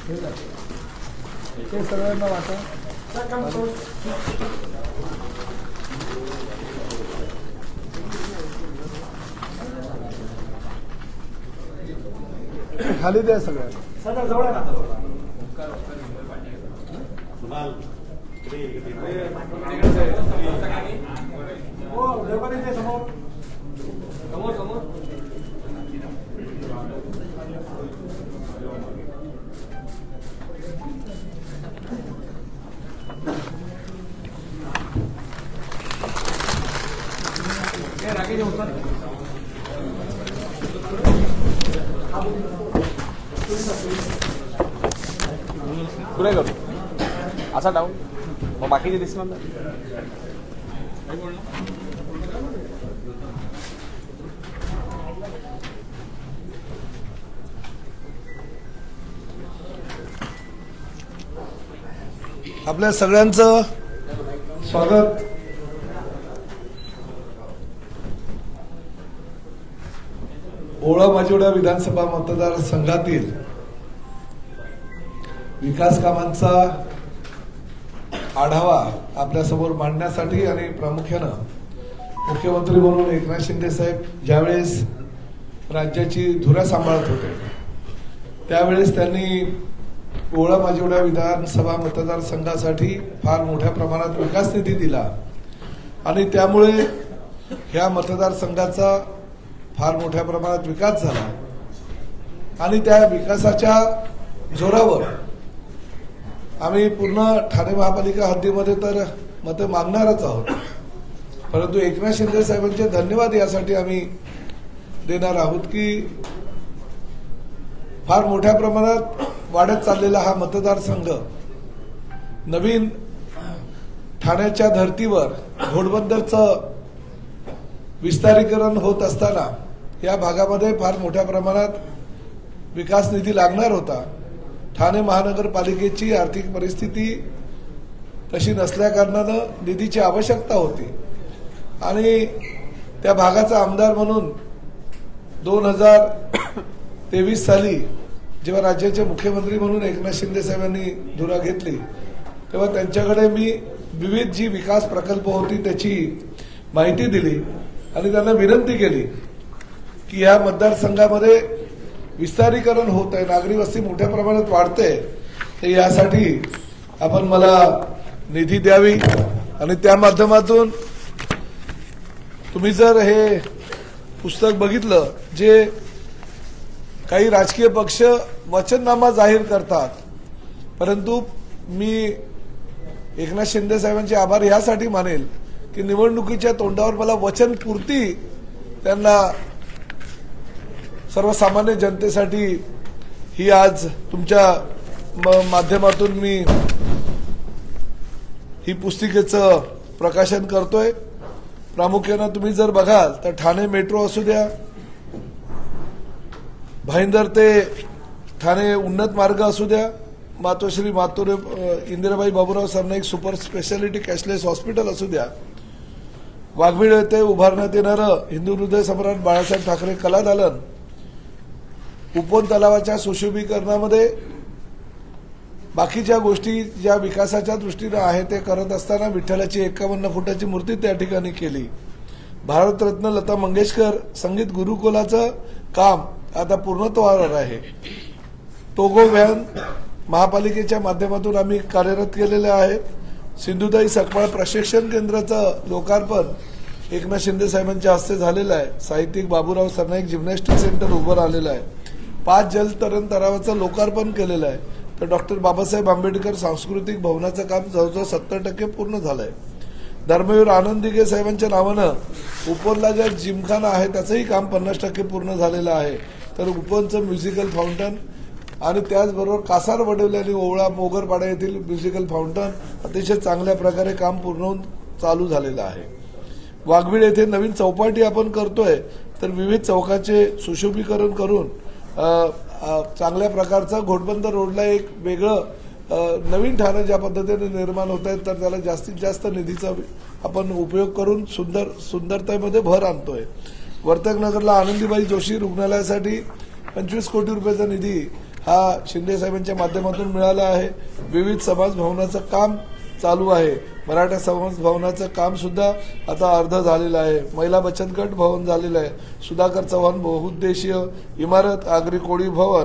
ते सगळ्यांना वाटा. खाली द्या सगळ्यांना. पुढे करू असा डाऊन मग बाकीचे दिसणार ना. आपल्या सगळ्यांचं स्वागत. ओळा माजिवडा विधानसभा मतदारसंघातील विकास कामांचा आढावा आपल्यासमोर मांडण्यासाठी आणि प्रामुख्यानं मुख्यमंत्री म्हणून एकनाथ शिंदे साहेब ज्यावेळेस राज्याची धुरा सांभाळत होते त्यावेळेस त्यांनी ओळा माजिवडा विधानसभा मतदारसंघासाठी फार मोठ्या प्रमाणात विकास निधी दिला आणि त्यामुळे ह्या मतदारसंघाचा फार मोठ्या प्रमाणात विकास झाला आणि त्या विकासाच्या जोरावर आम्ही पूर्ण ठाणे महापालिका हद्दीमध्ये तर मतं मागणारच आहोत, परंतु एकनाथ शिंदे साहेबांचे धन्यवाद यासाठी आम्ही देणार आहोत की फार मोठ्या प्रमाणात वाढत चाललेला हा मतदारसंघ नवीन ठाण्याच्या धर्तीवर घोडबंदरचं विस्तारीकरण होत असताना या भागामध्ये फार मोठ्या प्रमाणात विकास निधी लागणार होता. ठाणे महानगरपालिकेची आर्थिक परिस्थिती तशी नसल्याकारणानं निधीची आवश्यकता होती आणि त्या भागाचा आमदार म्हणून 2023 साली जेव्हा राज्याचे मुख्यमंत्री म्हणून एकनाथ शिंदे साहेबांनी धुरा घेतली तेव्हा त्यांच्याकडे मी विविध जी विकास प्रकल्प होती त्याची माहिती दिली आणि त्यांना विनंती केली की या मतदारसंघामध्ये विस्तारीकरण होत आहे, नागरी वस्ती मोठ्या प्रमाणात वाढते, तर यासाठी आपण मला निधी द्यावी आणि त्या माध्यमातून तुम्ही जर हे पुस्तक बघितलं जे काही राजकीय पक्ष वचननामा जाहीर करतात, परंतु मी एकनाथ शिंदे साहेबांचे आभार यासाठी मानेल की निवडणुकीच्या तोंडावर मला वचनपूर्ती त्यांना सर्वसामान्य जनतेसाठी ही आज तुमच्या माध्यमातून मी ही पुस्तिकेचं प्रकाशन करतोय. प्रामुख्यानं तुम्ही जर बघाल तर ठाणे मेट्रो असू द्या, भाईंदर ते ठाणे उन्नत मार्ग असू द्या, Matoshri Mature Indirabai Baburao Sarnaik super speciality cashless hospital असू द्या, वाघबीळ येथे उभारण्यात येणारं हिंदू हृदय सम्राट बाळासाहेब ठाकरे कला दालन, उपवन तलावाच्या सुशोभीकरणामध्ये बाकीच्या गोष्टी ज्या विकासाच्या दृष्टीने आहे ते करत असताना विठ्ठलाची 51 फुटाची मूर्ती त्या ठिकाणी केली. भारतरत्न लता मंगेशकर संगीत गुरुकुलाचं काम आता पूर्णत्वावर आहे. टोगो व्हॅन महापालिकेच्या माध्यमातून आम्ही कार्यरत केलेले आहे. सिंधुताई सकपाळ प्रशिक्षण केंद्राचं लोकार्पण एकनाथ शिंदे साहेबांच्या हस्ते झालेलं आहे. साहित्यिक बाबूराव सरनाईक जिम्नॅस्टिक सेंटर उभं राहिलेलं आहे. 5 जलतरण तलावाचं लोकार्पण केलेलं आहे. तर डॉक्टर बाबासाहेब आंबेडकर सांस्कृतिक भवनाचं काम जवळजवळ 70% पूर्ण झालंय. धर्मवीर आनंद दिघे साहेबांच्या नावानं उपवनला ज्या जिमखाना आहे त्याचंही काम 50% पूर्ण झालेलं आहे. तर उपवनचं म्युझिकल फाउंटन आणि त्याचबरोबर कासार वडवले आणि ओवळा मोगरपाडा येथील म्युझिकल फाउंटन अतिशय चांगल्या प्रकारे काम पूर्ण होऊन चालू झालेलं आहे. वाघबीळ येथे नवीन चौपाटी आपण करतोय, तर विविध चौकाचे सुशोभीकरण करून चांगल्या प्रकारचा घोडबंदर रोडला एक वेगळं नवीन ठाणे ज्या पद्धतीने निर्माण होत आहे, तर त्याला जास्तीत जास्त निधीचा आपण उपयोग करून सुंदरतेमध्ये भर आणतोय. वर्तकनगरला आनंदीबाई जोशी रुग्णालयासाठी 25 कोटी रुपयाचा निधी हा शिंदे साहेबांच्या माध्यमातून मिळाला आहे. विविध समाज भवनाचं काम चालू आहे. मराठा समाज भवनाचं काम सुद्धा आता अर्ध झालेलं आहे. महिला बचत गट भवन झालेलं आहे. सुधाकर चव्हाण बहुउद्देशीय इमारत, आगरी कोळी भवन,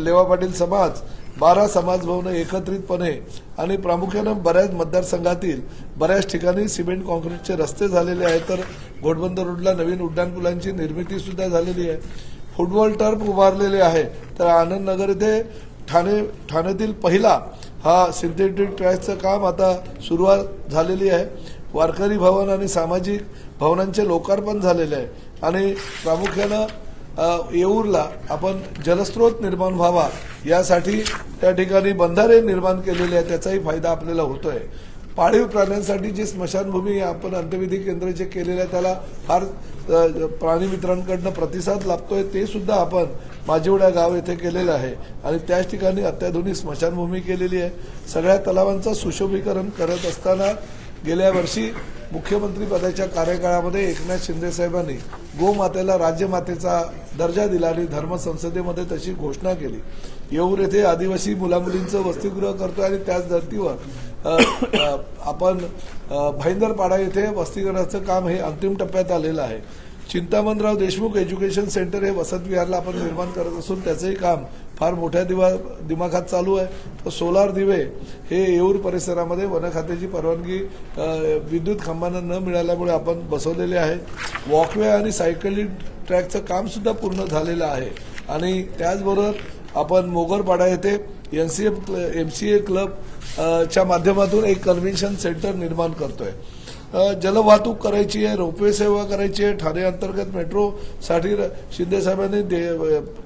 लेवा पाटील समाज, 12 समाज भवन एकत्रितपणे आणि प्रामुख्यानं बऱ्याच मतदारसंघातील बऱ्याच ठिकाणी सिमेंट कॉन्क्रीटचे रस्ते झालेले आहेत. तर घोडबंदर रोडला नवीन उड्डाणपुलांची निर्मिती सुद्धा झालेली आहे. फुटबॉल टर्फ उभारलेले आहे. तर आनंदनगर इथे ठाण्यातील पहिला हा सिंथेटिक ट्रॅकचं काम आता सुरुवात झालेली आहे. वारकरी भवन आणि सामाजिक भवनांचे लोकार्पण झालेले आहे. आणि प्रामुख्यानं येऊरला आपण जलस्रोत निर्माण व्हावा यासाठी त्या ठिकाणी बंधारे निर्माण केलेले आहे. त्याचाही फायदा आपल्याला होतोय. पाळीव प्राण्यांसाठी जी स्मशानभूमी आपण अंत्यविधी केंद्र जे केलेलं आहे त्याला फार प्राणी मित्रांकडनं प्रतिसाद लाभतोय. ते सुद्धा आपण माझेवडा गाव येथे केलेलं आहे आणि त्याच ठिकाणी अत्याधुनिक स्मशानभूमी केलेली आहे. सगळ्या तलावांचं सुशोभीकरण करत असताना गेल्या वर्षी मुख्यमंत्री पदाच्या कार्यकाळामध्ये एकनाथ शिंदे साहेबांनी गोमातेला राज्यमातेचा दर्जा दिला आणि धर्मसंसदेमध्ये तशी घोषणा केली. येऊर येथे आदिवासी मुलामुलींचं वसतिगृह करतोय आणि त्याच धर्तीवर आपण भाईंदरपाडा येथे वसतिगृहाचं काम हे अंतिम टप्प्यात आलेलं आहे. चिंतामणराव देशमुख एज्युकेशन सेंटर हे वसत विहारला आपण निर्माण करत असून त्याचंही काम फार मोठ्या दिमाखात चालू आहे. तर सोलार दिवे हे येऊर परिसरामध्ये वन खात्याची परवानगी विद्युत खांबांना न मिळाल्यामुळे आपण बसवलेले आहेत. वॉकवे आणि सायकलिंग ट्रॅकचं काम सुद्धा पूर्ण झालेलं आहे. आणि त्याचबरोबर आपण मोगरपाडा येथे MCA क्लब च्या माध्यमातून एक कन्व्हेन्शन सेंटर निर्माण करतोय. जलवाहतूक करायची आहे, रोपवे सेवा करायची आहे. ठाणे अंतर्गत मेट्रोसाठी शिंदे साहेबांनी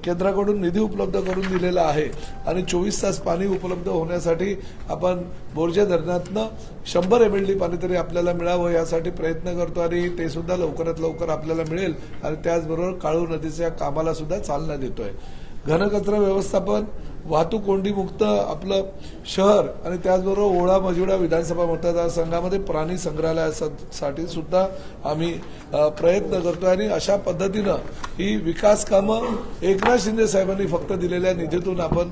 केंद्राकडून निधी उपलब्ध करून दिलेला आहे आणि 24 तास पाणी उपलब्ध होण्यासाठी आपण बोरजे धरणातनं 100 MLD पाणी तरी आपल्याला मिळावं यासाठी प्रयत्न करतो आणि ते सुद्धा लवकरात लवकर आपल्याला मिळेल. आणि त्याचबरोबर काळू नदीच्या कामाला सुद्धा चालना देतोय. घनकचरा व्यवस्थापन, वाहतूक कोंडी मुक्त आपलं शहर आणि त्याचबरोबर ओळा मजिवडा विधानसभा मतदारसंघामध्ये प्राणी संग्रहालयासाठी सुद्धा आम्ही प्रयत्न करतोय. आणि अशा पद्धतीनं ही विकास कामं एकनाथ शिंदे साहेबांनी फक्त दिलेल्या निधीतून आपण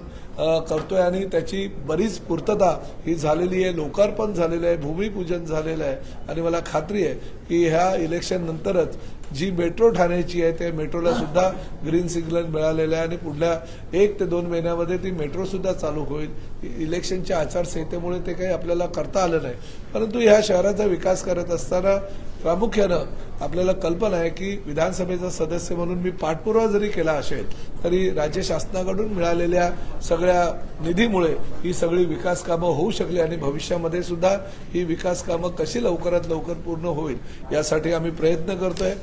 करतोय आणि त्याची बरीच पूर्तता ही झालेली आहे. लोकार्पण झालेलं आहे, भूमिपूजन झालेलं आहे आणि मला खात्री आहे की ह्या इलेक्शन नंतरच जी मेट्रो ठाण्याची आहे त्या मेट्रोला सुद्धा ग्रीन सिग्नल मिळालेला आहे आणि पुढल्या 1 ते 2 महिन्यामध्ये ती मेट्रो सुद्धा चालू होईल. इलेक्शनच्या आचारसंहितेमुळे ते काही आपल्याला करता आलं नाही, परंतु ह्या शहराचा विकास करत असताना प्रामुख्यानं आपल्याला कल्पना आहे की विधानसभेचा सदस्य म्हणून मी पाठपुरावा जरी केला असेल तरी राज्य शासनाकडून मिळालेल्या सगळ्या निधीमुळे ही सगळी विकास कामं होऊ शकली आणि भविष्यामध्ये सुद्धा ही विकास कामं कशी लवकरात लवकर पूर्ण होईल यासाठी आम्ही प्रयत्न करतोय.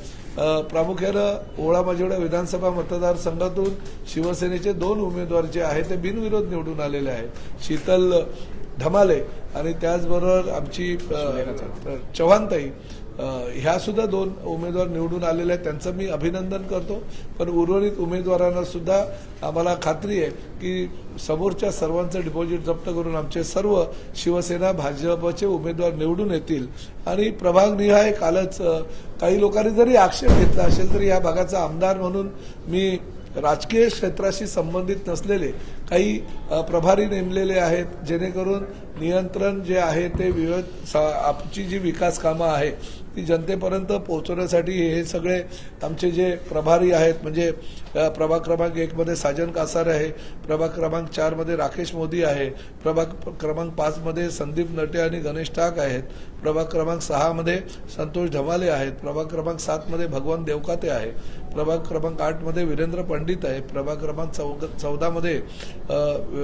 प्रामुख्यानं ओळा माजिवडा विधानसभा मतदारसंघातून शिवसेनेचे 2 उमेदवार जे आहेत ते बिनविरोध निवडून आलेले आहेत. शीतल धमाले आणि त्याचबरोबर आमची चव्हाणताई ह्या सुद्धा 2 उमेदवार निवडून आलेले आहेत. त्यांचं मी अभिनंदन करतो. पण उर्वरित उमेदवारांना सुद्धा आम्हाला खात्री आहे की समोरच्या सर्वांचं डिपॉझिट जप्त करून आमचे सर्व शिवसेना भाजपचे उमेदवार निवडून येतील. आणि प्रभागनिहाय कालच काही लोकांनी जरी आक्षेप घेतला असेल तरी या भागाचा आमदार म्हणून मी राजकीय क्षेत्राशी संबंधित नसलेले काही प्रभारी नेमलेले आहेत जेणेकरून नियंत्रण जे आहे ते आमची जी विकास कामं आहे ती जनतेपर्यंत पोहोचवण्यासाठी हे सगळे आमचे जे प्रभारी आहेत म्हणजे प्रभाग क्रमांक 1 मध्ये साजन कासार आहे, प्रभाग क्रमांक 4 मध्ये राकेश मोदी आहे, प्रभाग क्रमांक 5 मध्ये संदीप नटे आणि गणेश टाक आहेत, प्रभाग क्रमांक 6 मध्ये संतोष ढमाले आहेत, प्रभाग क्रमांक 7 मध्ये भगवान देवकाते आहे, प्रभाग क्रमांक 8 मध्ये वीरेंद्र पंडित आहे, प्रभाग क्रमांक 14 मध्ये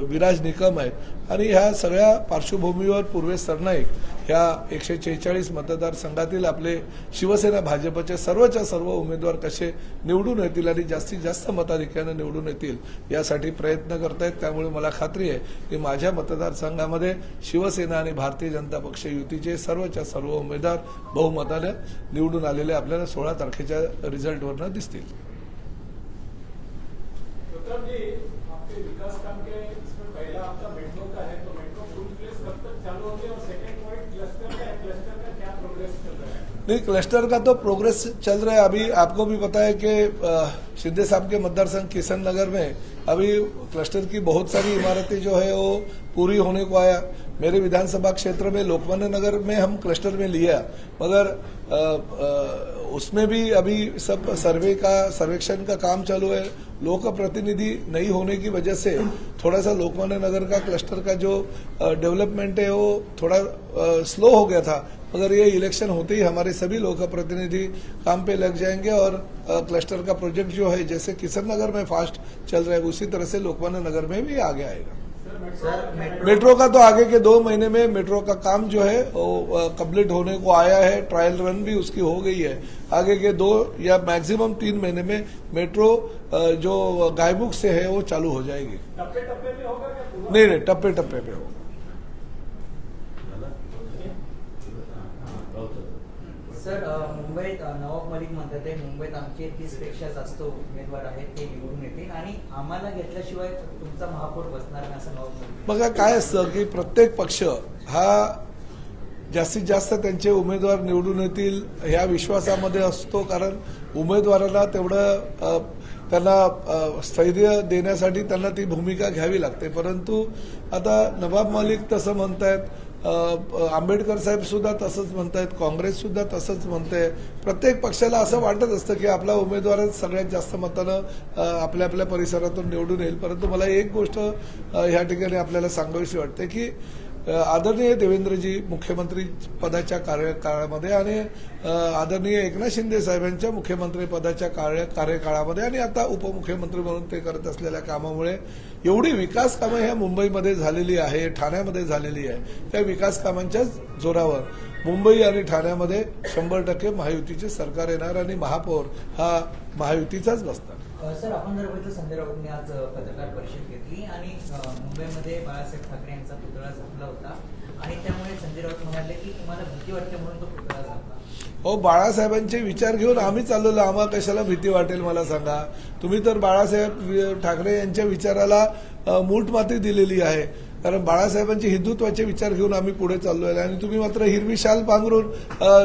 विराज निकम आहेत. आणि ह्या सगळ्या पार्श्वभूमीवर पूर्वेश सरनाईक ह्या 146 मतदारसंघातील आपले शिवसेना भाजपचे सर्वच्या सर्व उमेदवार कसे निवडून येतील आणि जास्तीत जास्त मताधिक्यानं निवडून येतील यासाठी प्रयत्न करतायत. त्यामुळे मला खात्री आहे की माझ्या मतदारसंघामध्ये शिवसेना आणि भारतीय जनता पक्ष युतीचे सर्वच्या सर्व उमेदवार बहुमताने निवडून आलेले आपल्याला 16 तारखेच्या रिझल्टवरनं दिसतील. विकास काम के इसमें पहला आपका मेट्रो का है, तो मेट्रो फुल प्लेस कब तक चालू होगी और सेकंड पॉइंट क्लस्टर का क्या प्रोग्रेस चल रहा है? नहीं, क्लस्टर का तो प्रोग्रेस चल रहा है। अभी आपको भी पता है कि शिंदे साहब के मतदार संघ किशन नगर में अभी क्लस्टर की बहुत सारी इमारतें जो है वो पूरी होने को आया। मेरे विधानसभा क्षेत्र में लोकमान्य नगर में हम क्लस्टर में लिया, मगर उसमें भी अभी सब सर्वेक्षण का काम चालू है। लोक प्रतिनिधि नहीं होने की वजह से थोड़ा सा लोकमान्य नगर का क्लस्टर का जो डेवलपमेंट है वो थोड़ा स्लो हो गया था, मगर ये इलेक्शन होते ही हमारे सभी लोक प्रतिनिधि काम पे लग जाएंगे और क्लस्टर का प्रोजेक्ट जो है जैसे किशन नगर में फास्ट चल रहा है उसी तरह से लोकमान्य नगर में भी आगे आएगा। मेट्रो का तो आगे के 2 महीने में मेट्रो का काम जो है वो कंप्लीट होने को आया है। ट्रायल रन भी उसकी हो गई है। आगे के 2 या मैक्सिमम 3 महीने में मेट्रो जो गायमुख से है वो चालू हो जाएगी। टप्पे टप्पे पे होगा क्या पूरा? नहीं, टप्पे टप्पे पे हो। सर, मुंबईत नवाब मलिक म्हणतात आहे मुंबईत आमचे 30 पेक्षा जास्त उमेदवार आहेत ते निवडून येतील आणि आम्हाला घेतल्याशिवाय तुमचा महापौर बसणार नाही असं नवाब मलिक. बघा काय असतं की प्रत्येक पक्ष हा जास्तीत जास्त त्यांचे उमेदवार निवडून येतील ह्या विश्वासामध्ये असतो, कारण उमेदवाराला तेवढं त्यांना स्थैर्य देण्यासाठी त्यांना ती भूमिका घ्यावी लागते। परंतु आता नवाब मलिक तसं म्हणतायत, आंबेडकर साहेब सुद्धा तसंच म्हणतायत, काँग्रेस सुद्धा तसंच म्हणते। प्रत्येक पक्षाला असं वाटत असतं की आपला उमेदवारच सगळ्यात जास्त मतानं आपल्या आपल्या परिसरातून निवडून येईल। परंतु मला एक गोष्ट ह्या ठिकाणी आपल्याला सांगावीशी वाटते की आदरणीय देवेंद्रजी मुख्यमंत्री पदाच्या कार्यकाळामध्ये आणि आदरणीय एकनाथ शिंदे साहेबांच्या मुख्यमंत्री पदाच्या कार्यकाळामध्ये आणि आता उपमुख्यमंत्री म्हणून ते करत असलेल्या कामामुळे एवढी विकास कामं ह्या मुंबईमध्ये झालेली आहे, ठाण्यामध्ये झालेली आहे। त्या विकास कामांच्या जोरावर मुंबई आणि ठाण्यामध्ये 100% महायुतीचे सरकार येणार आणि महापौर हा महायुतीचाच बसणार। सर, आपण जर बघितलं संजय राऊतांनी आज पत्रकार परिषद घेतली आणि मुंबईमध्ये बाळासाहेब ठाकरे यांचा पुतळा झापला होता आणि त्यामुळे संजय राऊत म्हणाले की तुम्हाला भीती वाटते म्हणून तो पुतळा झापला। हो, बाळासाहेबांचे विचार घेऊन आम्ही चाललेलो, आम्हाला कशाला भीती वाटेल मला सांगा। तुम्ही तर बाळासाहेब ठाकरे यांच्या विचाराला मूठमाती दिलेली आहे, कारण बाळासाहेबांचे हिंदुत्वाचे विचार घेऊन आम्ही पुढे चाललो आहे आणि तुम्ही मात्र हिरवी शाल पांघरून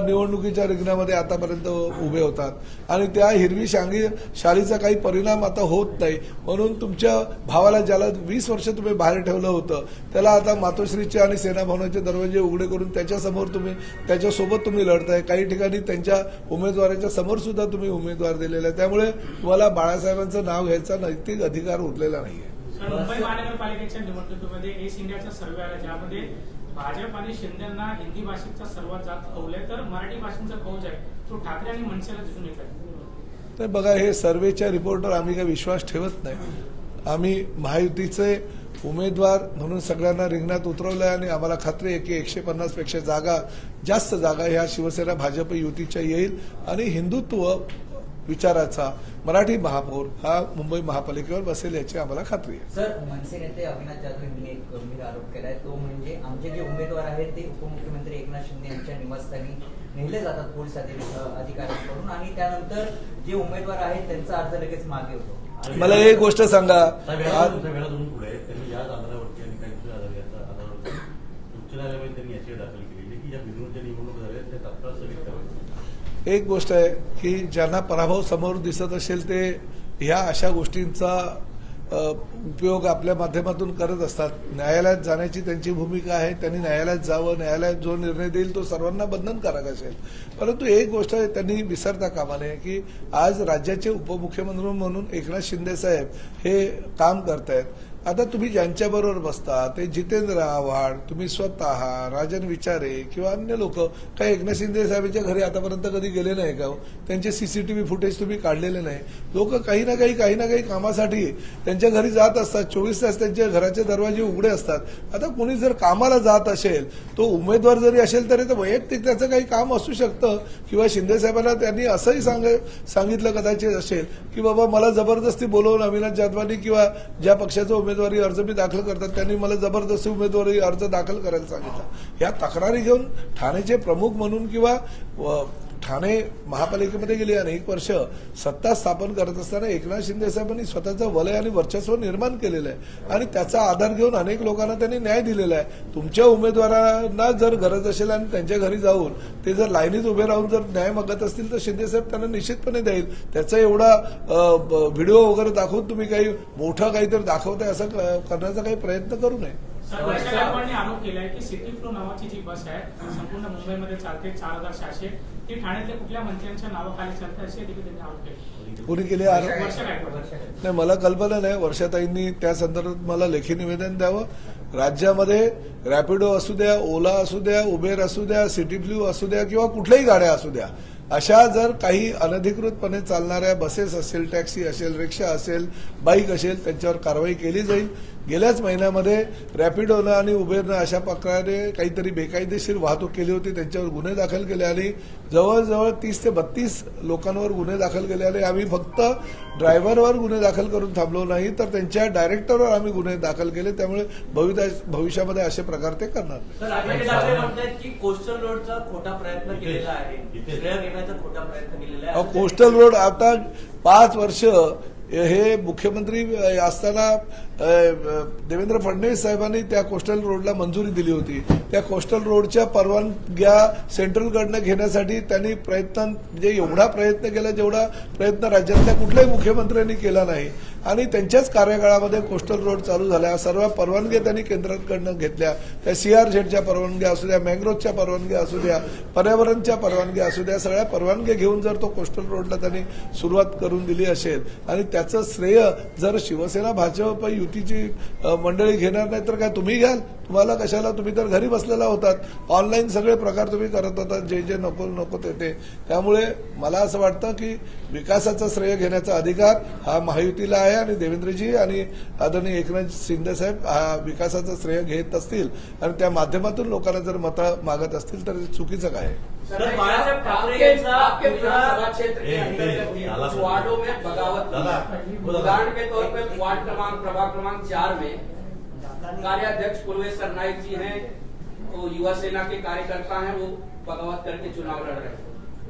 निवडणुकीच्या रिंगणामध्ये आतापर्यंत उभे होतात आणि त्या हिरवी शालीचा काही परिणाम आता होत नाही। म्हणून तुमच्या भावाला ज्याला 20 वर्ष तुम्ही बाहेर ठेवलं होतं त्याला आता मातोश्रीचे आणि सेनाभवनाचे दरवाजे उघडे करून त्याच्यासोबत तुम्ही लढताय। काही ठिकाणी त्यांच्या उमेदवाराच्या समोर सुद्धा तुम्ही उमेदवार दिलेला आहे, त्यामुळे तुम्हाला बाळासाहेबांचं नाव घ्यायचा नैतिक अधिकार उरलेला नाहीये। मुंबई महानगरपालिकेच्या निवडणुकीमध्ये एस इंडियाचा सर्वे आला ज्यामध्ये भाजप आणि शिंदेना हिंदी भाषेचा सर्वात जास्त कौल आहे, तर मराठी भाषेचा कौल आहे तो ठाकरे आणि मनसेला दिसून येत आहे। तर बघा, हे सर्वेच्या रिपोर्टवर आम्ही काही विश्वास ठेवत नाही। आम्ही महायुतीचे उमेदवार म्हणून सगळ्यांना रिंगणात उतरवलं आहे आणि आम्हाला खात्री आहे की 150 पेक्षा जास्त जागा ह्या शिवसेना भाजप युतीच्या येईल आणि हिंदुत्व विचाराचा मराठी महापौर हा मुंबई महापालिकेवर बसेल याची आम्हाला खात्री आहे। सर, मनसे नेते अविनाश जाधव यांनी एक गंभीर आरोप केलाय, तो म्हणजे आमचे जे उमेदवार आहेत ते उपमुख्यमंत्री एकनाथ शिंदे यांच्या निवासस्थानी नेले जातात पोलीस अधिकाऱ्यांकडून आणि त्यानंतर जे उमेदवार आहेत त्यांचा अर्ज लगेच मागे होतो। मला एक गोष्ट सांगा, पुढे त्यांनी याच आधारावरती आणि काही दुसऱ्या आधारावरती उच्च न्यायालयामध्ये त्यांनी याचिका दाखल केली की या बिनूर ज्या निवडणूक झाल्या त्या तात्काळ स्थगित कराव्यात। एक गोष्ट आहे की ज्यांना पराभव समोर दिसत असेल ते ह्या अशा गोष्टींचा उपयोग आपल्या माध्यमातून करत असतात। न्यायालयात जाण्याची त्यांची भूमिका आहे, त्यांनी न्यायालयात जावं, न्यायालयात जो निर्णय देईल तो सर्वांना बंधनकारक असेल। परंतु एक गोष्ट त्यांनी विसरता कामा नये की आज राज्याचे उपमुख्यमंत्री म्हणून एकनाथ शिंदे साहेब हे काम करतायत। आता तुम्ही ज्यांच्याबरोबर बसता ते जितेंद्र आव्हाड, तुम्ही स्वतः, राजन विचारे किंवा अन्य लोक काही एकनाथ शिंदे साहेबांच्या घरी आतापर्यंत कधी गेले नाही का? त्यांचे सीसीटीव्ही फुटेज तुम्ही काढलेले नाही। लोक काही ना काही कामासाठी त्यांच्या घरी जात असतात, 24 तास त्यांच्या घराचे दरवाजे उघडे असतात। आता कोणी जर कामाला जात असेल, तो उमेदवार जरी असेल तरी वैयक्तिक त्याचं काही काम असू शकतं किंवा शिंदे साहेबांना त्यांनी असंही सांगितलं कदाचित असेल की बाबा मला जबरदस्ती बोलवून अविनाश जाधवांनी किंवा ज्या पक्षाचा उमेदवारी अर्ज मी दाखल करतात त्यांनी मला जबरदस्ती उमेदवारी अर्ज दाखल करायला सांगितलं। या तक्रारी घेऊन ठाण्याचे प्रमुख म्हणून किंवा ठाणे महापालिकेमध्ये गेली अनेक वर्ष सत्ता स्थापन करत असताना एकनाथ शिंदे साहेबांनी स्वतःचं वलय आणि वर्चस्व निर्माण केलेलं आहे आणि त्याचा आधार घेऊन अनेक लोकांना त्यांनी न्याय दिलेला आहे. तुमच्या उमेदवारांना जर गरज असेल आणि त्यांच्या घरी जाऊन ते जर लाईनीत उभे राहून जर न्याय मागत असतील तर शिंदे साहेब त्यांना निश्चितपणे देईल. त्याचा एवढा व्हिडिओ वगैरे दाखवून तुम्ही काही मोठं काहीतरी दाखवताय असं करण्याचा काही प्रयत्न करू नये. सर, वर्षा गायकवाडने आरोप केलाय की सिटी फ्लो नावाची जी बस आहे संपूर्ण मुंबईमध्ये चालते 4,600 ती ठाण्यातल्या कुठल्या मंत्र्यांच्या नावाखाली चालते असे देखील त्यांनी आरोप केले. कोणी केले आरोप? वर्षा गायकवाड. नाही, मला कल्पना नाही. वर्षाताईंनी त्या संदर्भात मला लेखी निवेदन द्यावं. राज्यामध्ये रॅपिडो असू द्या, ओला असू द्या, उबेर असू द्या, सिटी फ्लू असू द्या किंवा कुठल्याही गाड्या असू द्या, अशा जर काही अनधिकृतपणे चालणाऱ्या बसेस असेल, टॅक्सी असेल, रिक्षा असेल, बाईक असेल, त्यांच्यावर कारवाई केली जाईल. गेल्याच महिन्यामध्ये रॅपिडोनं आणि उबेरनं अशा प्रकारे काहीतरी बेकायदेशीर वाहतूक केली होती, त्यांच्यावर गुन्हे दाखल केले आणि जवळजवळ 30 ते 32 लोकांवर गुन्हे दाखल केले आणि आम्ही फक्त ड्रायव्हरवर गुन्हे दाखल करून थांबलो नाही तर त्यांच्या डायरेक्टरवर आम्ही गुन्हे दाखल केले. त्यामुळे भविष्यामध्ये असे प्रकार ते करणार. सर, आदित्य ठाकरे म्हणतात की कोस्टल रोडचा खोटा प्रयत्न केलेला आहे, श्रेय घेण्याचा खोटा प्रयत्न केलेला आहे. कोस्टल रोड आता 5 वर्ष हे मुख्यमंत्री असताना देवेंद्र फडणवीस साहेबांनी त्या कोस्टल रोडला मंजुरी दिली होती. त्या कोस्टल रोडच्या परवानग्या सेंट्रलकडनं घेण्यासाठी त्यांनी म्हणजे एवढा प्रयत्न केला जेवढा प्रयत्न राज्यातल्या कुठल्याही मुख्यमंत्र्यांनी केला नाही आणि त्यांच्याच कार्यकाळामध्ये कोस्टल रोड चालू झाल्या. सर्व परवानग्या त्यांनी केंद्राकडनं घेतल्या. त्या CRZच्या परवानग्या असू द्या, मँग्रोवच्या परवानग्या असू द्या, पर्यावरणच्या परवानग्या असू द्या, सगळ्या परवानग्या घेऊन जर तो कोस्टल रोडला त्यांनी सुरुवात करून दिली असेल आणि त्याचं श्रेय जर शिवसेना भाजप युतीची मंडळी घेणार नाही तर काय तुम्ही घ्याल? तुम्हाला कशाला? तुम्ही तर घरी बसलेला होतात. ऑनलाईन सगळे प्रकार तुम्ही करत होतात, जे जे नको ते. त्यामुळे मला असं वाटतं की विकासाचं श्रेय घेण्याचा अधिकार हा महायुतीला आहे आणि देवेंद्रजी आणि आदरणीय एकनाथ शिंदे साहेब हा विकासाचं श्रेय घेत असतील आणि त्या माध्यमातून लोकांना जर मतं मागत असतील तर ते चुकीचं काय आहे? सर, बाळासाहेब ठाकरे यांचा आपके विधानसभा क्षेत्र के अंतर्गत कुछ वार्डों में बगावत हुई। उदाहरण के तौर पे वार्ड प्रभाग क्रमांक 4 में कार्याध्यक्ष पूर्वेश्वर नाइक जी हैं, तो युवा सेना के कार्यकर्ता हैं, वो बगावत करके चुनाव लड़ रहे हैं,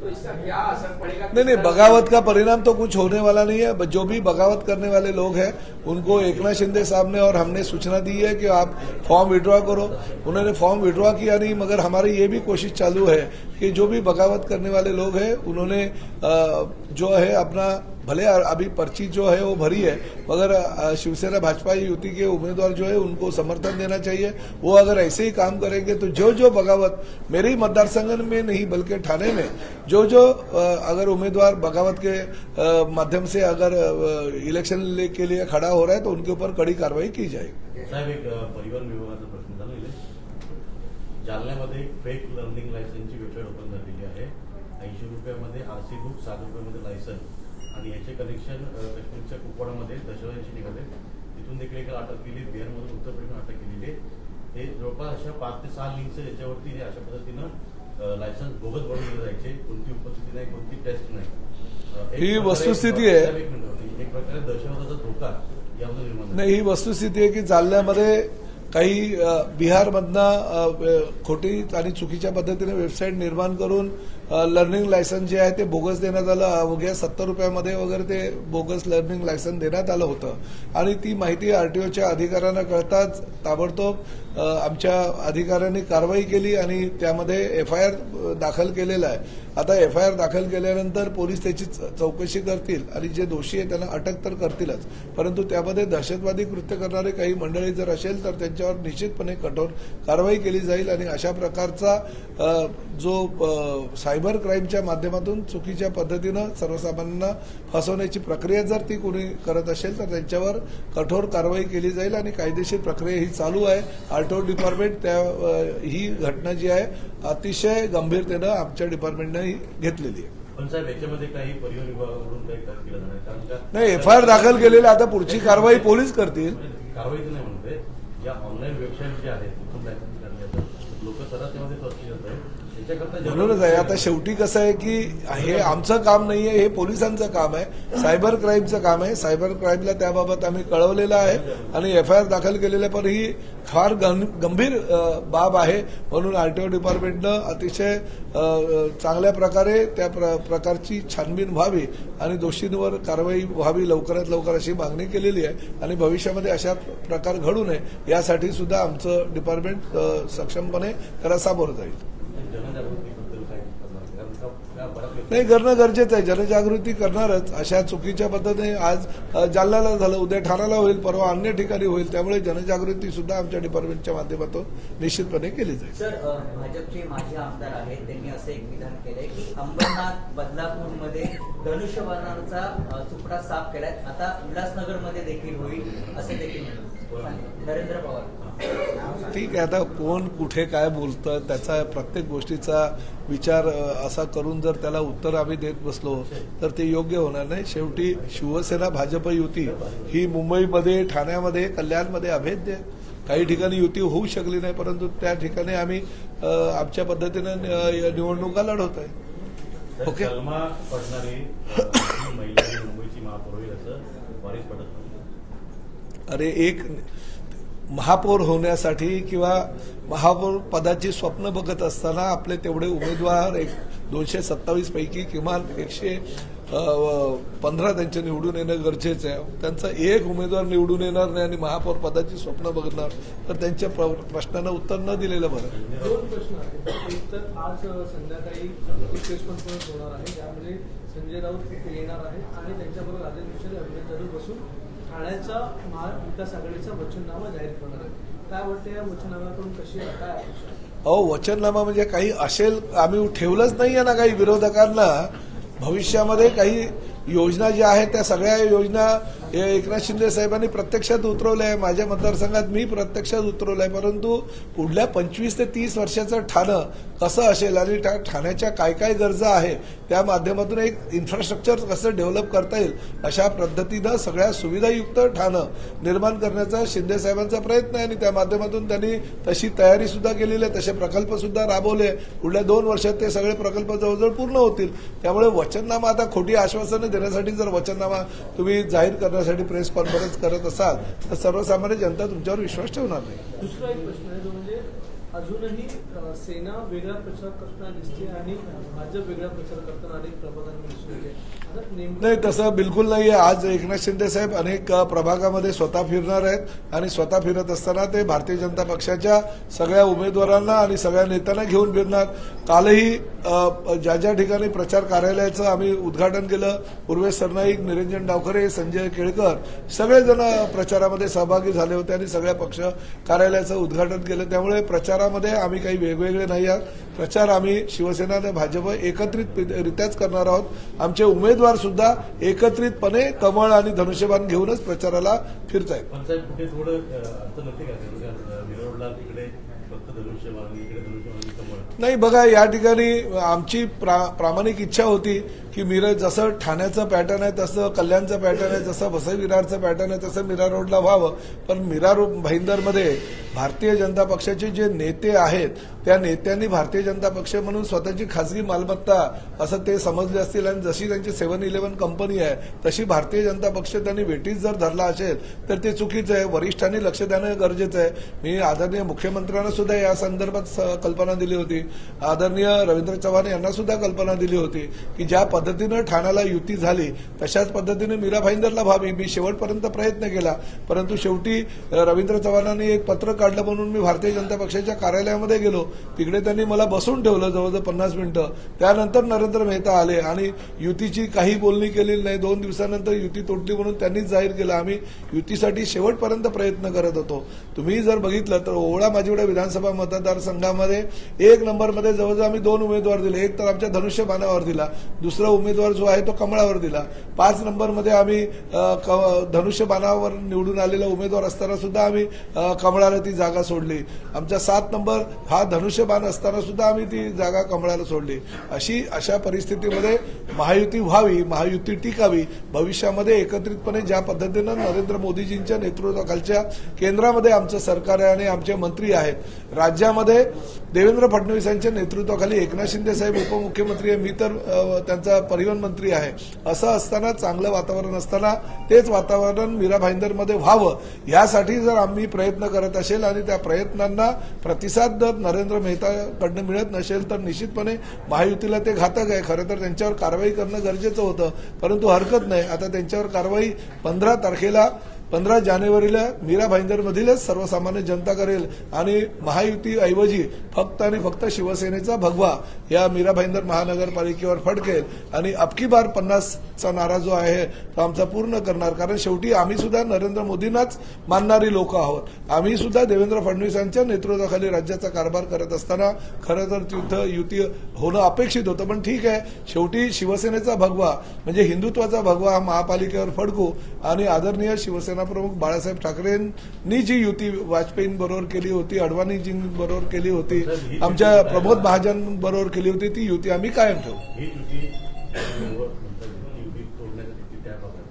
तो इसका क्या असर पड़ेगा? नहीं, बगावत का परिणाम तो कुछ होने वाला नहीं है. जो भी बगावत करने वाले लोग हैं उनको एकनाथ शिंदे साहब ने और हमने सूचना दी है कि आप फॉर्म विड्रॉ करो. उन्होंने फॉर्म विड्रॉ किया नहीं, मगर हमारी ये भी कोशिश चालू है कि जो भी बगावत करने वाले लोग हैं उन्होंने जो है अपना भले अभी पर्ची जो है वो भरी है, मगर शिवसेना भाजपा युति के उम्मीदवार जो है उनको समर्थन देना चाहिए. वो अगर ऐसे ही काम करेंगे तो जो बगावत मेरे ही मतदार संघ में नहीं बल्कि ठाणे में जो अगर उम्मीदवार बगावत के माध्यम से अगर इलेक्शन के लिए खड़ा हो रहा है तो उनके ऊपर कड़ी कार्रवाई की जाएगी. साहेब, एक परिवहन विभागाचा प्रश्न झालेला आहे. जालन्यामध्ये फेक लर्निंग लायसन्सची वेबसाईट ओपन झालेली आहे. 80 रुपयामध्ये RC बुक, 7 रुपयामध्ये लायसन्स आणि याचे कनेक्शन काश्मीरच्या कुपवाडामध्ये दशवाशी निघाले. तिथून देखील एका अटक केली. बिहारमधून उत्तर प्रदेशमध्ये अटक केलेली आहे. हे जवळपास अशा 5 ते 6 लिंक्स याच्यावरती हे अशा पद्धतीनं लायसन्स बोगस बनवले जायचे. कोणती उपस्थिती नाही, कोणती टेस्ट नाही. ही वस्तुस्थिती आहे. एक प्रकारे दहशतवादाचा धोका यामध्ये निर्माण नाही, ही वस्तुस्थिती आहे की जालन्यामध्ये काही बिहारमधनं खोटी आणि चुकीच्या पद्धतीने वेबसाईट निर्माण करून लर्निंग लायसन्स जे आहे ते बोगस देण्यात आलं. अवघ्या 70 रुपयामध्ये वगैरे ते बोगस लर्निंग लायसन्स देण्यात आलं होतं आणि ती माहिती RTOच्या अधिकाऱ्यांना कळताच ताबडतोब आमच्या अधिकाऱ्यांनी कारवाई केली आणि त्यामध्ये FIR दाखल केलेला आहे. आता FIR दाखल केल्यानंतर पोलीस त्याची चौकशी करतील आणि जे दोषी आहे त्यांना अटक तर करतीलच, परंतु त्यामध्ये दहशतवादी कृत्य करणारे काही मंडळी जर असेल तर त्यांच्यावर निश्चितपणे कठोर कारवाई केली जाईल आणि अशा प्रकारचा जो सायबर क्राईमच्या माध्यमातून चुकीच्या पद्धतीनं सर्वसामान्यांना फसवण्याची प्रक्रिया जर ती कोणी करत असेल तर त्यांच्यावर कठोर कारवाई केली जाईल आणि कायदेशीर प्रक्रिया ही चालू आहे. RTO डिपार्टमेंट ही घटना जी आहे अतिशय गंभीरतेनं आमच्या डिपार्टमेंटनं ही घेतलेली आहे. पण साहेब, याच्यामध्ये काही परिवहन विभागाकडून काही केलं जाणार? कारण का नाही, FIR दाखल केलेले, आता पुढची कारवाई पोलीस करतील. कारवाई तर नाही म्हणते. या ऑनलाईन वेबसाईट ज्या आहेत तिथून लायसन्स काढले जातात, लोक सर्रास त्यामध्ये फसली जात आहेत. त्यांच्याकरता म्हणूनच आहे. आता शेवटी कसं आहे की हे आमचं काम नाहीये, हे पोलिसांचं काम आहे, सायबर क्राईमचं काम आहे. सायबर क्राईमला त्याबाबत आम्ही कळवलेलं आहे आणि FIR दाखल केलेलं, पण ही फार गंभीर बाब आहे. म्हणून RTO डिपार्टमेंटनं अतिशय चांगल्या प्रकारे त्या प्रकारची छानबीन व्हावी आणि दोषींवर कारवाई व्हावी लवकरात लवकर अशी मागणी केलेली आहे. आणि भविष्यामध्ये अशा प्रकार घडू नये यासाठी सुद्धा आमचं डिपार्टमेंट सक्षमपणे त्याला सामोरं जाईल. जनजागृतीबद्दल काय करणार? कारण का बराच वेळ- नाही, करणं गरजेचं आहे. जनजागृती करणारच. अशा चुकीच्या पद्धतीने आज जालन्याला झालं, उद्या ठाण्याला होईल, परवा अन्य ठिकाणी होईल. त्यामुळे जनजागृती सुद्धा आमच्या डिपार्टमेंटच्या माध्यमातून निश्चितपणे केली जाईल. सर, भाजपचे माजी आमदार आहेत, त्यांनी असं एक विधान केलंय की अंबरनाथ बदलापूरमध्ये धनुष्यबाणाचा तुकडा साफ केलाय, आता उल्हासनगरमध्ये देखील होईल असं देखील नरेंद्र पवार. ठीक आहे, आता कोण कुठे काय बोलतं त्याचा प्रत्येक गोष्टीचा विचार असा करून जर त्याला उत्तर आम्ही देत बसलो तर ते योग्य होणार नाही. शेवटी शिवसेना भाजप युती ही मुंबईमध्ये, ठाण्यामध्ये, कल्याणमध्ये अभेद्य. काही ठिकाणी युती होऊ शकली नाही, परंतु त्या ठिकाणी आम्ही आमच्या पद्धतीनं निवडणुका लढवत आहे. ओके. कलमा पडणारी महिला आणि मुंबईची महापौर होईल असं वारीस पडत नाही. अरे, एक महापौर होण्यासाठी किंवा महापौर पदाची स्वप्न बघत असताना आपले तेवढे उमेदवार 227 पैकी किमान 115 त्यांचे निवडून येणं गरजेचं आहे. त्यांचा एक उमेदवार निवडून येणार नाही आणि महापौर पदाची स्वप्न बघणार तर त्यांच्या प्रश्नांना उत्तर न दिलेलं बरं. दोन प्रश्न आहेत. एक तर आज संध्याकाळी एक प्रेस कॉन्फरन्स होणार आहे, ज्यामध्ये संजय राऊत येणार आहेत आणि त्यांच्याबरोबर राजेंद्र विचारे, अभिनंदन जाधव बसून ठाण्याचा महाविकास आघाडीचा वचननामा जाहीर करणार आहे. काय वाटतं या वचननाम्याकडून कशी काय अपेक्षा? अहो, वचननामा म्हणजे काही असेल, आम्ही ठेवलंच नाहीये ना काही विरोधकांना. भविष्यामध्ये काही योजना ज्या आहेत त्या सगळ्या योजना एकनाथ शिंदे साहेबांनी प्रत्यक्षात उतरवल्या आहे. माझ्या मतदारसंघात मी प्रत्यक्षात उतरवलं आहे. परंतु पुढल्या 25 ते 30 वर्षाचं ठाणं कसं असेल आणि त्या ठाण्याच्या काय काय गरजा आहे त्या माध्यमातून एक इन्फ्रास्ट्रक्चर कसं डेव्हलप करता येईल अशा पद्धतीनं सगळ्या सुविधायुक्त ठाणं निर्माण करण्याचा शिंदे साहेबांचा प्रयत्न आहे आणि त्या माध्यमातून त्यांनी तशी तयारी सुद्धा केलेली आहे. तसे प्रकल्प सुद्धा राबवले. पुढल्या 2 वर्षात ते सगळे प्रकल्प जवळजवळ पूर्ण होतील. त्यामुळे वचननामा, आता खोटी आश्वासनं देण्यासाठी जर वचननामा तुम्ही जाहीर करण्यासाठी प्रेस कॉन्फरन्स करत असाल तर सर्वसामान्य जनता तुमच्यावर विश्वास ठेवणार नाही. दुसरा एक प्रश्न आहे, तो म्हणजे अजूनही सेना वेगळा प्रचार करताना दिसते आणि भाजप वेगळा प्रचार करताना अनेक प्रभागांमध्ये दिसून येते. आता नेमकं नाही, तसं बिलकुल नाही आहे. आज एकनाथ शिंदे साहेब अनेक प्रभागामध्ये स्वतः फिरणार आहेत आणि स्वतः फिरत असताना ते भारतीय जनता पक्षाच्या सगळ्या उमेदवारांना आणि सगळ्या नेत्यांना घेऊन फिरणार. कालही ज्या ज्या ठिकाणी प्रचार कार्यालयाचं आम्ही उद्घाटन केलं, उर्वेश सरनाईक, निरंजन डावखरे, संजय केळकर सगळेजण प्रचारामध्ये सहभागी झाले होते आणि सगळ्या पक्ष कार्यालयाचं उद्घाटन केलं. त्यामुळे प्रचारामध्ये आम्ही काही वेगवेगळे नाही आहोत. प्रचार आम्ही शिवसेना आणि भाजप एकत्रितरित्याच करणार आहोत. आमचे उमेदवार सुद्धा एकत्रितपणे कमळ आणि धनुष्यबाण घेऊनच प्रचाराला फिरतायत. पण साहेब, कुठे थोडं अर्थ नसते का? विरोधला तिकडे फक्त धनुष्यबाण, इकडे धनुष्यबाण, कमळ. नाही, बघा, या ठिकाणी आमची प्रामाणिक इच्छा होती की मिरज जसं ठाण्याचं पॅटर्न आहे तसं कल्याणचं पॅटर्न आहे, जसं वसई विरारचं पॅटर्न आहे तसं मीरा रोडला व्हावं. पण मीरा भाईंदरमध्ये भारतीय जनता पक्षाचे जे नेते आहेत त्या नेत्यांनी भारतीय जनता पक्ष म्हणून स्वतःची खासगी मालमत्ता असं ते समजले असतील आणि जशी त्यांची 7-11 कंपनी आहे तशी भारतीय जनता पक्ष त्यांनी वेटीस जर धरला असेल तर ते चुकीचं आहे. वरिष्ठांनी लक्ष देणं गरजेचं आहे. मी आदरणीय मुख्यमंत्र्यांना सुद्धा या संदर्भात कल्पना दिली होती. आदरणीय रवींद्र चव्हाण यांना सुद्धा कल्पना दिली होती की ज्या पद्धतीनं ठाण्याला युती झाली तशाच पद्धतीने मीरा भाईंदरला व्हावी. मी शेवटपर्यंत प्रयत्न केला, परंतु शेवटी रवींद्र चव्हाणांनी एक पत्र काढलं म्हणून मी भारतीय जनता पक्षाच्या कार्यालयामध्ये गेलो. तिकडे त्यांनी मला बसून ठेवलं जवळजवळ 50 मिनिटं. त्यानंतर नरेंद्र मेहता आले आणि युतीची काही बोलणी केलेली नाही. 2 दिवसानंतर युती तोडली म्हणून त्यांनीच जाहीर केलं. आम्ही युतीसाठी शेवटपर्यंत प्रयत्न करत होतो. तुम्ही जर बघितलं तर ओवळा माजिवडा विधानसभा मतदारसंघामध्ये 1 नंबरमध्ये जवळजवळ आम्ही 2 उमेदवार दिले. एक तर आमच्या धनुष्यबाणावर दिला, दुसरं नंबरला उमेदवार जो आहे तो कमळावर दिला. 5 नंबरमध्ये आम्ही धनुष्यबाणावर निवडून आलेला उमेदवार असताना सुद्धा आम्ही कमळाला ती जागा सोडली. आमचा 7 नंबर हा धनुष्यबाण असताना सुद्धा आम्ही ती जागा कमळाला सोडली. अशा परिस्थितीमध्ये महायुती व्हावी, महायुती टिकावी, भविष्यामध्ये एकत्रितपणे ज्या पद्धतीनं नरेंद्र मोदीजींच्या नेतृत्वाखालच्या केंद्रामध्ये आमचं सरकार आहे आणि आमचे मंत्री आहेत, राज्यामध्ये देवेंद्र फडणवीस यांच्या नेतृत्वाखाली एकनाथ शिंदे साहेब उपमुख्यमंत्री आहे, मी तर त्यांचा परिवहन मंत्री आहे. असं असताना चांगलं वातावरण असताना तेच वातावरण मीरा भाईंदरमध्ये व्हावं यासाठी जर आम्ही प्रयत्न करत असेल आणि त्या प्रयत्नांना प्रतिसाद जर नरेंद्र मेहताकडनं मिळत नसेल तर निश्चितपणे महायुतीला ते घातक आहे. खरं तर त्यांच्यावर कारवाई करणं गरजेचं होतं, परंतु हरकत नाही. आता त्यांच्यावर कारवाई 15 जानेवारीला मीरा भाईंदरमधीलच सर्वसामान्य जनता करेल आणि महायुतीऐवजी फक्त आणि फक्त शिवसेनेचा भगवा या मीरा भाईंदर महानगरपालिकेवर फडकेल आणि अबकी बार 50चा नारा जो आहे तो आमचा पूर्ण करणार. कारण शेवटी आम्ही सुद्धा नरेंद्र मोदींनाच मानणारी लोक आहोत. आम्ही सुद्धा देवेंद्र फडणवीसांच्या नेतृत्वाखाली राज्याचा कारभार करत असताना खरं तर तिथं युती होणं अपेक्षित होतं. पण ठीक आहे, शेवटी शिवसेनेचा भगवा म्हणजे हिंदुत्वाचा भगवा हा महापालिकेवर फडकू आणि आदरणीय शिवसेना प्रमुख बाळासाहेब ठाकरेंनी जी युती वाजपेयींबरोबर केली होती, अडवाणीजींबरोबर केली होती, आमच्या प्रमोद महाजनबरोबर केली होती, ती युती आम्ही कायम ठेवू. ही युती तोडण्यासाठी त्या प्रकारे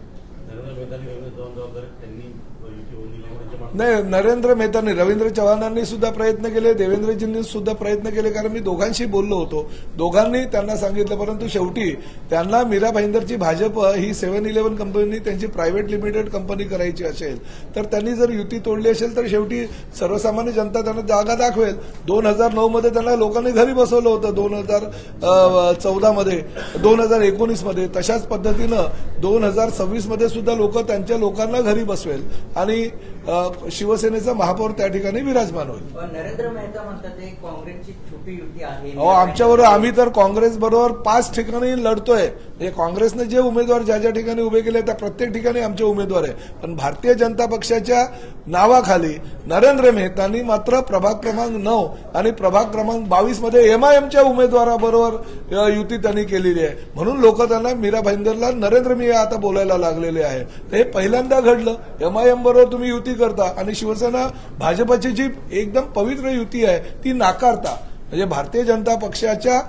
नरेंद्र मेहतांनी जबाबदार त्यांनी युती होऊन दिल्यामुळे नाही, नरेंद्र मेहतांनी, रवींद्र चव्हाणांनी सुद्धा प्रयत्न केले, देवेंद्रजींनी सुद्धा प्रयत्न केले. कारण मी दोघांशी बोललो होतो, दोघांनी त्यांना सांगितलं, परंतु शेवटी त्यांना मीरा भाईंदरची भाजप ही 7-11 कंपनी त्यांची प्रायव्हेट लिमिटेड कंपनी करायची असेल तर त्यांनी जर युती तोडली असेल तर शेवटी सर्वसामान्य जनता त्यांना जागा दाखवेल. 2009 मध्ये त्यांना लोकांनी घरी बसवलं होतं, 2014 मध्ये, 2019 मध्ये. तशाच पद्धतीनं 2026 मध्ये सुद्धा लोक त्यांच्या लोकांना घरी बसवेल आणि शिवसेनेचा महापौर त्या ठिकाणी विराजमान होईल. नरेंद्र मेहता म्हणतात ते काँग्रेसची छोटी युती आहे. आमच्याबरोबर आम्ही तर काँग्रेस बरोबर 5 ठिकाणी लढतोय. म्हणजे काँग्रेसने जे उमेदवार ज्या ज्या ठिकाणी उभे केले त्या प्रत्येक ठिकाणी आमचे उमेदवार आहे. पण भारतीय जनता पक्षाच्या नावाखाली नरेंद्र मेहतांनी मात्र प्रभाग क्रमांक 9 आणि प्रभाग क्रमांक 22 मध्ये MIMच्या उमेदवाराबरोबर युती त्यांनी केलेली आहे. म्हणून लोक त्यांना मीरा भाईंदरला नरेंद्र मी आता बोलायला लागलेले आहे. हे पहिल्यांदा घडलं. MIM बरोबर तुम्ही युती करता आणि शिवसेना भाजपची जी एकदम पवित्र युती आहे ती नाकारता. म्हणजे भारतीय जनता पक्षाच्या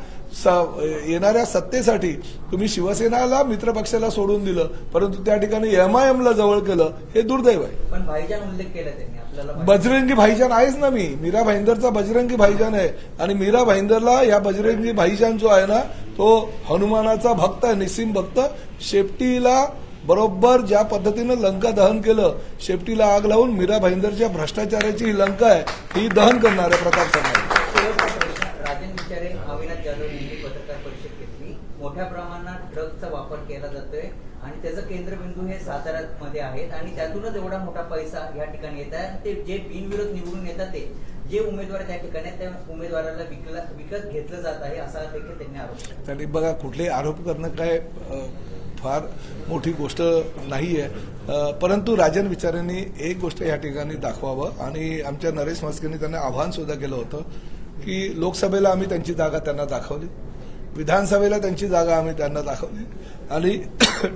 येणाऱ्या सत्तेसाठी तुम्ही शिवसेनाला मित्रपक्षाला सोडून दिलं, परंतु त्या ठिकाणी MIMला जवळ केलं, हे दुर्दैव आहे. पण भाईजान उल्लेख केला त्यांनी आपल्याला. बजरंगी भाईजान आहेच ना, मी मीरा भाईंदरचा बजरंगी भाईजान आहे आणि मीरा भाईंदरला या बजरंगी भाईजान जो आहे ना तो हनुमानाचा भक्त आहे, निस्सिम भक्त. शेपटीला बरोबर ज्या पद्धतीनं लंका दहन केलं, शेपटीला आग लावून मीरा भाईंदरच्या भ्रष्टाचाराची ही लंका आहे ही दहन करणार आहे प्रताप सरनाईक. राजन विचारे, अविनाश जाधव यांनी पत्रकार परिषद घेतली. मोठ्या प्रमाणात ड्रग्जचा वापर केला जातोय आणि त्याचं केंद्रबिंदू हे साताऱ्यामध्ये आहेत आणि त्यातूनच एवढा मोठा पैसा या ठिकाणी येत आहे. ते जे बिनविरोध निवडून येतात ते जे उमेदवार त्या ठिकाणी त्या उमेदवाराला विकत घेतलं जात आहे असा देखील त्यांनी आरोप केला. त्यांनी बघा, कुठलेही आरोप करणं काय फार मोठी गोष्ट नाहीये, परंतु राजन विचारेंनी एक गोष्ट या ठिकाणी दाखवावं आणि आमच्या नरेश म्हस्केंनी त्यांना आव्हान सुद्धा केलं होतं की लोकसभेला आम्ही त्यांची जागा त्यांना दाखवली, विधानसभेला त्यांची जागा आम्ही त्यांना दाखवली आणि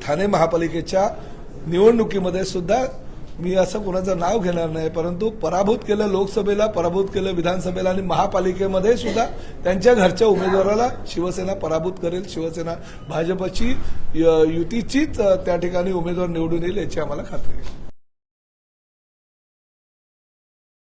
ठाणे महापालिकेच्या निवडणुकीमध्ये सुद्धा मी असं कोणाचं नाव घेणार नाही, परंतु पराभूत केलं, लोकसभेला पराभूत केलं, विधानसभेला आणि महापालिकेमध्ये सुद्धा त्यांच्या घरच्या उमेदवाराला शिवसेना पराभूत करेल. शिवसेना भाजपची युतीचीच त्या ठिकाणी उमेदवार निवडून येईल याची आम्हाला खात्री आहे.